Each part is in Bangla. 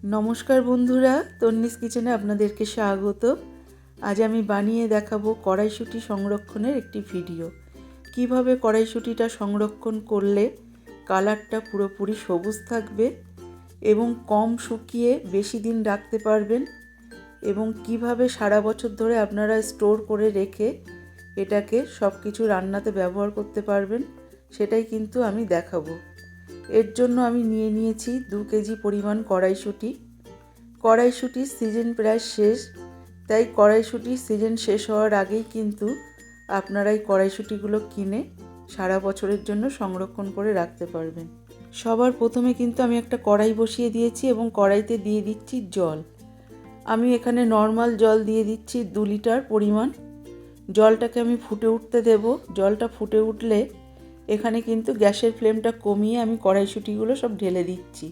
নমস্কার বন্ধুরা, তন্নিস কিচেনে আপনাদেরকে স্বাগত। আজ আমি বানিয়ে দেখাবো কড়াইশুঁটি সংরক্ষণের একটি ভিডিও। কিভাবে কড়াইশুঁটিটা সংরক্ষণ করলে কালারটা পুরোপুরি সবুজ থাকবে এবং কম শুকিয়ে বেশি দিন রাখতে পারবেন, এবং কিভাবে সারা বছর ধরে আপনারা স্টোর করে রেখে এটাকে সব কিছু রান্নাতে ব্যবহার করতে পারবেন, সেটাই কিন্তু আমি দেখাবো। এর জন্য আমি নিয়ে নিয়েছি 2 কেজি পরিমাণ কড়াইশুঁটি। কড়াইশুঁটির সিজন প্রায় শেষ, তাই কড়াইশুঁটির সিজন শেষ হওয়ার আগেই কিন্তু আপনারা এই কড়াইশুঁটিগুলো কিনে সারা বছরের জন্য সংরক্ষণ করে রাখতে পারবেন। সবার প্রথমে কিন্তু আমি একটা কড়াই বসিয়ে দিয়েছি এবং কড়াইতে দিয়ে দিচ্ছি জল। আমি এখানে নর্মাল জল দিয়ে দিচ্ছি 2 লিটার পরিমাণ। জলটাকে আমি ফুটে উঠতে দেব। জলটা ফুটে উঠলে এখানে কিন্তু গ্যাসের ফ্লেমটা কমিয়ে আমি কড়াইশুঁটিগুলো সব ঢেলে দিচ্ছি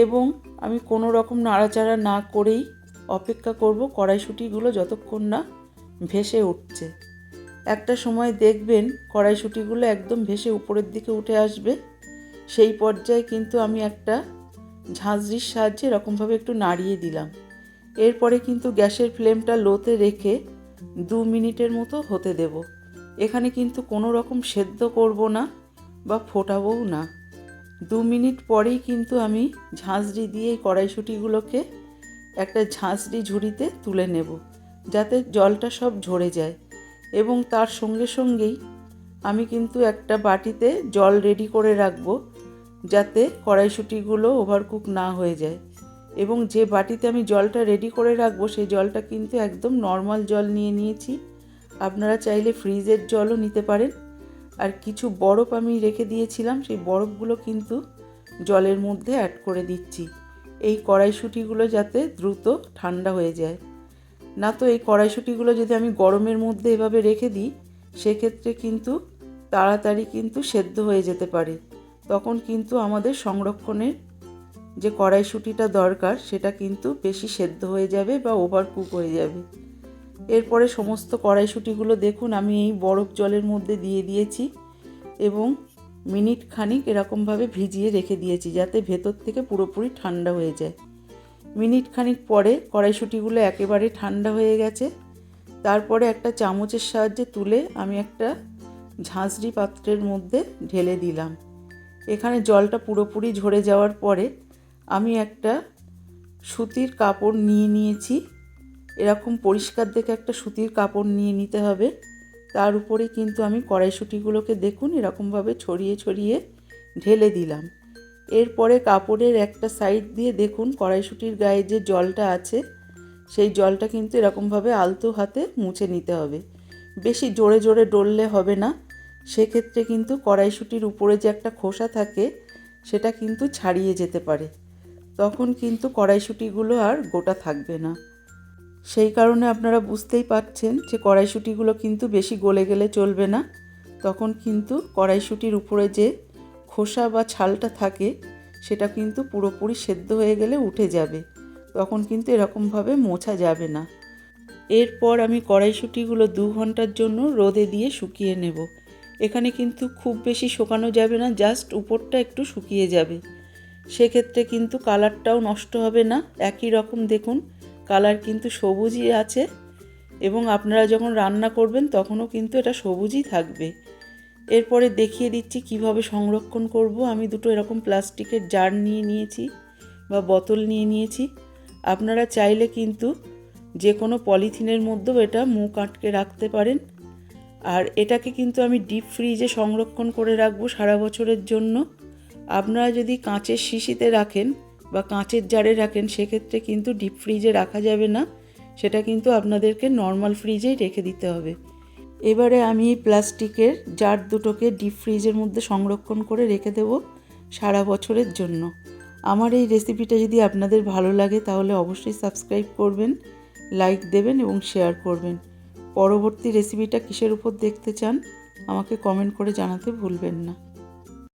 এবং আমি কোনো রকম নাড়াচাড়া না করেই অপেক্ষা করব কড়াইশুঁটিগুলো যতক্ষণ না ভেসে উঠছে। একটা সময় দেখবেন কড়াইশুঁটিগুলো একদম ভেসে উপরের দিকে উঠে আসবে। সেই পর্যায়ে কিন্তু আমি একটা ঝাঁঝরির সাহায্যে এরকমভাবে একটু নাড়িয়ে দিলাম। এরপরে কিন্তু গ্যাসের ফ্লেমটা লোতে রেখে 2 মিনিটের মতো হতে দেব। এখানে কিন্তু কোনো রকম সেদ্ধ করব না বা ফোটাবও না। 2 মিনিট পরেই কিন্তু আমি ঝাঁঝরি দিয়ে এই কড়াইশুঁটিগুলোকে একটা ঝাঁঝরি ঝুড়িতে তুলে নেব, যাতে জলটা সব ঝরে যায়। এবং তার সঙ্গে সঙ্গেই আমি কিন্তু একটা বাটিতে জল রেডি করে রাখবো, যাতে কড়াইশুঁটিগুলো ওভারকুক না হয়ে যায়। এবং যে বাটিতে আমি জলটা রেডি করে রাখবো সেই জলটা কিন্তু একদম নর্মাল জল নিয়ে নিয়েছি। আপনারা চাইলে ফ্রিজের জলও নিতে পারেন। আর কিছু বরফ আমি রেখে দিয়েছিলাম, সেই বরফগুলো কিন্তু জলের মধ্যে অ্যাড করে দিচ্ছি, এই কড়াইশুঁটিগুলো যাতে দ্রুত ঠান্ডা হয়ে যায়। না তো এই কড়াইশুঁটিগুলো যদি আমি গরমের মধ্যে এভাবে রেখে দিই, সেক্ষেত্রে কিন্তু তাড়াতাড়ি কিন্তু সেদ্ধ হয়ে যেতে পারে। তখন কিন্তু আমাদের সংরক্ষণের যে কড়াইশুঁটিটা দরকার সেটা কিন্তু বেশি সেদ্ধ হয়ে যাবে বা ওভারকুক হয়ে যাবে। এরপরে সমস্ত কড়াইশুঁটিগুলো দেখুন আমি এই বরফ জলের মধ্যে দিয়ে দিয়েছি এবং মিনিট খানিক এরকমভাবে ভিজিয়ে রেখে দিয়েছি, যাতে ভেতর থেকে পুরোপুরি ঠান্ডা হয়ে যায়। মিনিট খানিক পরে কড়াইশুঁটিগুলো একেবারে ঠান্ডা হয়ে গেছে। তারপরে একটা চামচের সাহায্যে তুলে আমি একটা ঝাঁঝরি পাত্রের মধ্যে ঢেলে দিলাম। এখানে জলটা পুরোপুরি ঝরে যাওয়ার পরে আমি একটা সুতির কাপড় নিয়ে নিয়েছি। এরকম পরিষ্কার দেখে একটা সুতির কাপড় নিয়ে নিতে হবে। তার উপরে কিন্তু আমি কড়াইশুঁটিগুলোকে দেখুন এরকমভাবে ছড়িয়ে ছড়িয়ে ঢেলে দিলাম। এরপরে কাপড়ের একটা সাইড দিয়ে দেখুন কড়াইশুঁটির গায়ে যে জলটা আছে সেই জলটা কিন্তু এরকমভাবে আলতো হাতে মুছে নিতে হবে। বেশি জোরে জোরে ডললে হবে না, সেক্ষেত্রে কিন্তু কড়াইশুঁটির উপরে যে একটা খোসা থাকে সেটা কিন্তু ছাড়িয়ে যেতে পারে। তখন কিন্তু কড়াইশুঁটিগুলো আর গোটা থাকবে না। সেই কারণে আপনারা বুঝতেই পারছেন যে কড়াইশুঁটিগুলো কিন্তু বেশি গলে গেলে চলবে না। তখন কিন্তু কড়াইশুঁটির উপরে যে খোসা বা ছালটা থাকে সেটা কিন্তু পুরোপুরি সেদ্ধ হয়ে গেলে উঠে যাবে। তখন কিন্তু এরকমভাবে মোছা যাবে না। এরপর আমি কড়াইশুঁটিগুলো 2 ঘন্টার জন্য রোদে দিয়ে শুকিয়ে নেব। এখানে কিন্তু খুব বেশি শুকানো যাবে না, জাস্ট উপরটা একটু শুকিয়ে যাবে। সেক্ষেত্রে কিন্তু কালারটাও নষ্ট হবে না, একই রকম দেখুন কালার কিন্তু সবুজই আছে এবং আপনারা যখন রান্না করবেন তখনও কিন্তু এটা সবুজই থাকবে। এরপরে দেখিয়ে দিচ্ছি কিভাবে সংরক্ষণ করব। আমি দুটো এরকম প্লাস্টিকের জার নিয়ে নিয়েছি বা বোতল নিয়ে নিয়েছি। আপনারা চাইলে কিন্তু যে কোনো পলিথিনের মধ্যেও এটা মুখ আটকে রাখতে পারেন। আর এটাকে কিন্তু আমি ডিপ ফ্রিজে সংরক্ষণ করে রাখবো সারা বছরের জন্য। আপনারা যদি কাঁচের শিশিতে রাখেন বা কাঁচের জারে রাখেন সেক্ষেত্রে কিন্তু ডিপ ফ্রিজে রাখা যাবে না, সেটা কিন্তু আপনাদেরকে নর্মাল ফ্রিজেই রেখে দিতে হবে। এবারে আমি এই প্লাস্টিকের জার দুটোকে ডিপ ফ্রিজের মধ্যে সংরক্ষণ করে রেখে দেব সারা বছরের জন্য। আমার এই রেসিপিটা যদি আপনাদের ভালো লাগে তাহলে অবশ্যই সাবস্ক্রাইব করবেন, লাইক দেবেন এবং শেয়ার করবেন। পরবর্তী রেসিপিটা কিসের উপর দেখতে চান আমাকে কমেন্ট করে জানাতে ভুলবেন না।